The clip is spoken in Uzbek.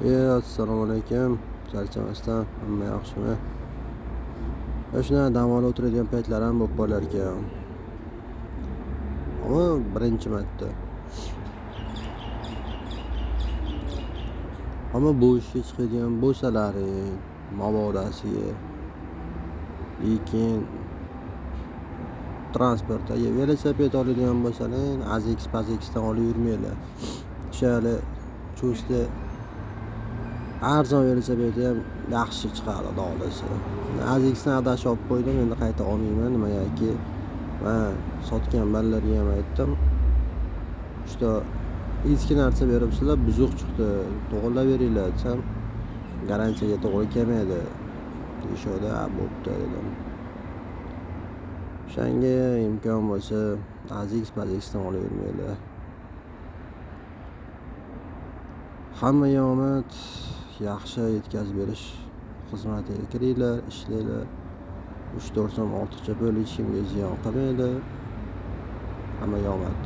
Assalomu alaykum. Charchamasdan hamma yaxshimi? Shuna dam olib o'tiradigan paytlar ham bo'lib qolar ekan. Ammo birinchi marta. Ammo bu ishga chiqadigan bo'lsalaring, mabodasiga lekin transportga velosiped oladigan bo'lsalar, AZX-PAZXdan olib yurmanglar. O'sha cho'sda arzon velosipedi ham yaxshi chiqadi dolisi. AZXdan adashib olib qo'ydim, endi qayta olmayman. Nimagaki men sotgan ballarga ham aytdim. Ishto eski narsa beribsizlar, buzuq chiqdi, to'g'rilab beringlar desam, garantiyaga to'g'ri kelmaydi. Deyishadi, bo'pti dedim. O'shanga imkon bo'lsa AZX-PAZXdan olib yurmanglar. Hammaga omad, yaxshi yetkazib berish xizmatiga kiringlar, ishlanglar. 3-4 so'm ortiqcha pul hech kimga ziyon qilmaydi. Hammaga omad.